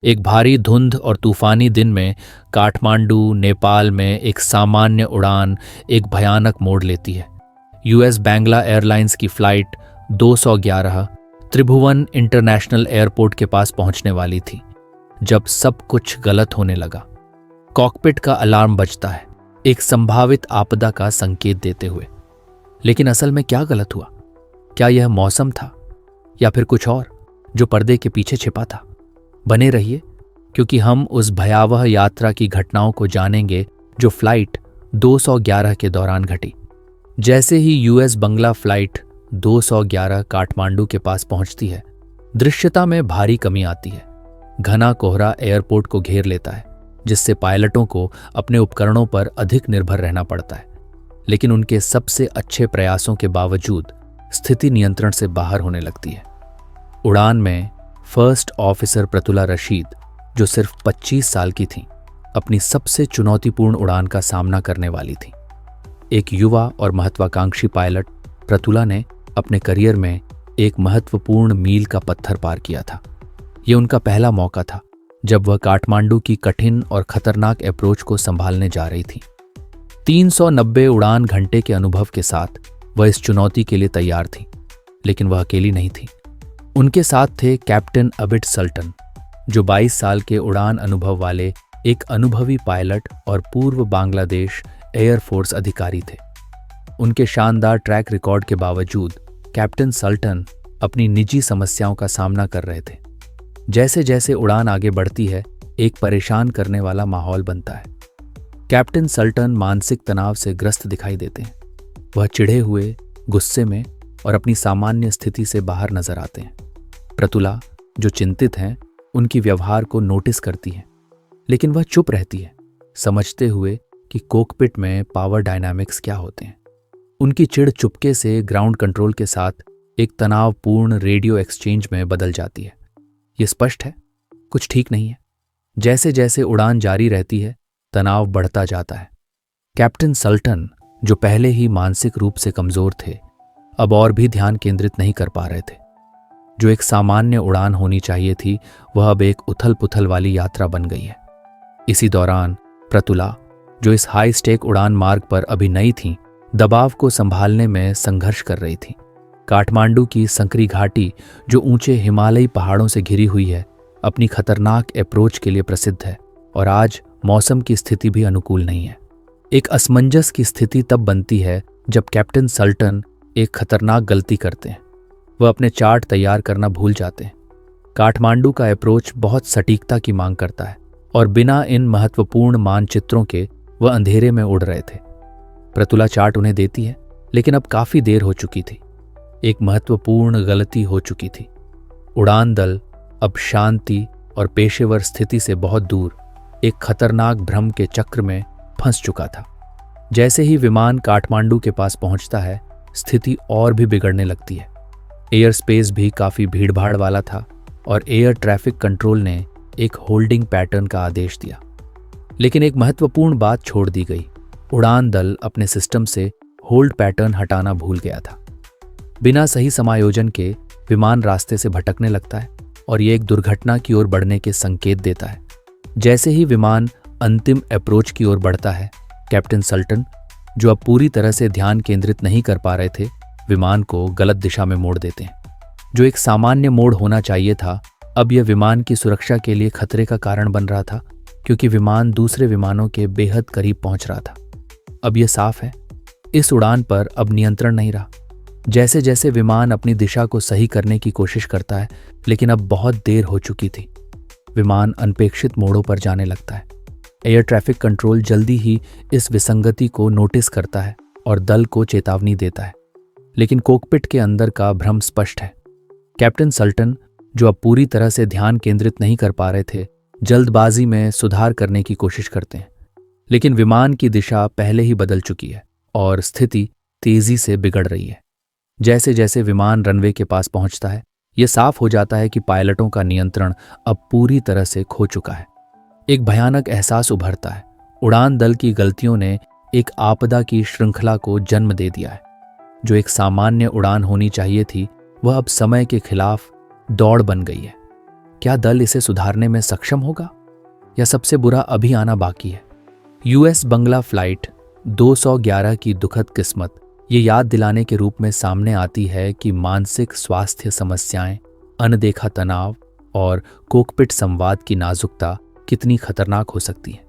एक भारी धुंध और तूफानी दिन में काठमांडू, नेपाल में एक सामान्य उड़ान एक भयानक मोड़ लेती है। यूएस बैंगला एयरलाइंस की फ्लाइट 211 त्रिभुवन इंटरनेशनल एयरपोर्ट के पास पहुंचने वाली थी जब सब कुछ गलत होने लगा। कॉकपिट का अलार्म बजता है, एक संभावित आपदा का संकेत देते हुए। लेकिन असल में क्या गलत हुआ? क्या यह मौसम था या फिर कुछ और जो पर्दे के पीछे छिपा था? बने रहिए, क्योंकि हम उस भयावह यात्रा की घटनाओं को जानेंगे जो फ्लाइट 211 के दौरान घटी। जैसे ही यूएस बंगला फ्लाइट 211 काठमांडू के पास पहुंचती है, दृश्यता में भारी कमी आती है। घना कोहरा एयरपोर्ट को घेर लेता है, जिससे पायलटों को अपने उपकरणों पर अधिक निर्भर रहना पड़ता है। लेकिन उनके सबसे अच्छे प्रयासों के बावजूद स्थिति नियंत्रण से बाहर होने लगती है। उड़ान में फर्स्ट ऑफिसर प्रतुला रशीद, जो सिर्फ 25 साल की थी, अपनी सबसे चुनौतीपूर्ण उड़ान का सामना करने वाली थी। एक युवा और महत्वाकांक्षी पायलट प्रतुला ने अपने करियर में एक महत्वपूर्ण मील का पत्थर पार किया था। यह उनका पहला मौका था जब वह काठमांडू की कठिन और खतरनाक अप्रोच को संभालने जा रही थी। 390 उड़ान घंटे के अनुभव के साथ वह इस चुनौती के लिए तैयार थी। लेकिन वह अकेली नहीं थी। उनके साथ थे कैप्टन अबिड सल्टन, जो 22 साल के उड़ान अनुभव वाले एक अनुभवी पायलट और पूर्व बांग्लादेश एयरफोर्स अधिकारी थे। उनके शानदार ट्रैक रिकॉर्ड के बावजूद कैप्टन सल्टन अपनी निजी समस्याओं का सामना कर रहे थे। जैसे जैसे उड़ान आगे बढ़ती है, एक परेशान करने वाला माहौल बनता है। कैप्टन सल्टन मानसिक तनाव से ग्रस्त दिखाई देते हैं। वह चिढ़े हुए, गुस्से में और अपनी सामान्य स्थिति से बाहर नजर आते हैं। प्रतुला, जो चिंतित हैं, उनकी व्यवहार को नोटिस करती है, लेकिन वह चुप रहती है, समझते हुए कि कॉकपिट में पावर डायनामिक्स क्या होते हैं। उनकी चिढ़ चुपके से ग्राउंड कंट्रोल के साथ एक तनावपूर्ण रेडियो एक्सचेंज में बदल जाती है। यह स्पष्ट है, कुछ ठीक नहीं है। जैसे जैसे उड़ान जारी रहती है, तनाव बढ़ता जाता है। कैप्टन सल्टन, जो पहले ही मानसिक रूप से कमजोर थे, अब और भी ध्यान केंद्रित नहीं कर पा रहे थे। जो एक सामान्य उड़ान होनी चाहिए थी, वह अब एक उथल पुथल वाली यात्रा बन गई है। इसी दौरान प्रतुला, जो इस हाई स्टेक उड़ान मार्ग पर अभी नई थी, दबाव को संभालने में संघर्ष कर रही थी। काठमांडू की संकरी घाटी, जो ऊंचे हिमालयी पहाड़ों से घिरी हुई है, अपनी खतरनाक अप्रोच के लिए प्रसिद्ध है और आज मौसम की स्थिति भी अनुकूल नहीं है। एक असमंजस की स्थिति तब बनती है जब कैप्टन सल्टन एक खतरनाक गलती करते हैं। वह अपने चार्ट तैयार करना भूल जाते हैं। काठमांडू का अप्रोच बहुत सटीकता की मांग करता है और बिना इन महत्वपूर्ण मानचित्रों के वह अंधेरे में उड़ रहे थे। प्रतुला चार्ट उन्हें देती है, लेकिन अब काफी देर हो चुकी थी। एक महत्वपूर्ण गलती हो चुकी थी। उड़ान दल अब शांति और पेशेवर स्थिति से बहुत दूर एक खतरनाक भ्रम के चक्र में फंस चुका था। जैसे ही विमान काठमांडू के पास पहुंचता है, स्थिति और भी बिगड़ने लगती है। एयर स्पेस भी काफी भीड़भाड़ वाला था और एयर ट्रैफिक कंट्रोल ने एक होल्डिंग पैटर्न का आदेश दिया। लेकिन एक महत्वपूर्ण बात छोड़ दी गई। उड़ान दल अपने सिस्टम से होल्ड पैटर्न हटाना भूल गया था। बिना सही समायोजन के विमान रास्ते से भटकने लगता है और ये एक दुर्घटना की ओर बढ़ने के संकेत देता है। जैसे ही विमान अंतिम अप्रोच की ओर बढ़ता है, कैप्टन सल्टन, जो अब पूरी तरह से ध्यान केंद्रित नहीं कर पा रहे थे, विमान को गलत दिशा में मोड़ देते हैं। जो एक सामान्य मोड़ होना चाहिए था, अब यह विमान की सुरक्षा के लिए खतरे का कारण बन रहा था, क्योंकि विमान दूसरे विमानों के बेहद करीब पहुंच रहा था। अब यह साफ है, इस उड़ान पर अब नियंत्रण नहीं रहा। जैसे जैसे विमान अपनी दिशा को सही करने की कोशिश करता है, लेकिन अब बहुत देर हो चुकी थी। विमान अनपेक्षित मोड़ों पर जाने लगता है। एयर ट्रैफिक कंट्रोल जल्दी ही इस विसंगति को नोटिस करता है और दल को चेतावनी देता है। लेकिन कॉकपिट के अंदर का भ्रम स्पष्ट है। कैप्टन सल्टन, जो अब पूरी तरह से ध्यान केंद्रित नहीं कर पा रहे थे, जल्दबाजी में सुधार करने की कोशिश करते हैं। लेकिन विमान की दिशा पहले ही बदल चुकी है और स्थिति तेजी से बिगड़ रही है। जैसे जैसे विमान रनवे के पास पहुंचता है, यह साफ हो जाता है कि पायलटों का नियंत्रण अब पूरी तरह से खो चुका है। एक भयानक एहसास उभरता है। उड़ान दल की गलतियों ने एक आपदा की श्रृंखला को जन्म दे दिया है। जो एक सामान्य उड़ान होनी चाहिए थी, वह अब समय के खिलाफ दौड़ बन गई है। क्या दल इसे सुधारने में सक्षम होगा या सबसे बुरा अभी आना बाकी है? यूएस बंगला फ्लाइट 211 की दुखद किस्मत ये याद दिलाने के रूप में सामने आती है कि मानसिक स्वास्थ्य समस्याएं, अनदेखा तनाव और कोकपिट संवाद की नाजुकता कितनी खतरनाक हो सकती है।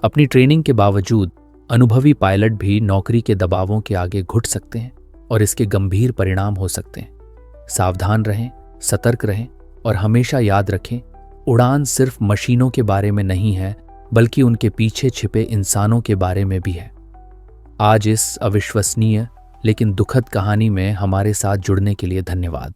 अपनी ट्रेनिंग के बावजूद अनुभवी पायलट भी नौकरी के दबावों के आगे घुट सकते हैं और इसके गंभीर परिणाम हो सकते हैं। सावधान रहें, सतर्क रहें और हमेशा याद रखें, उड़ान सिर्फ मशीनों के बारे में नहीं है, बल्कि उनके पीछे छिपे इंसानों के बारे में भी है। आज इस अविश्वसनीय लेकिन दुखद कहानी में हमारे साथ जुड़ने के लिए धन्यवाद।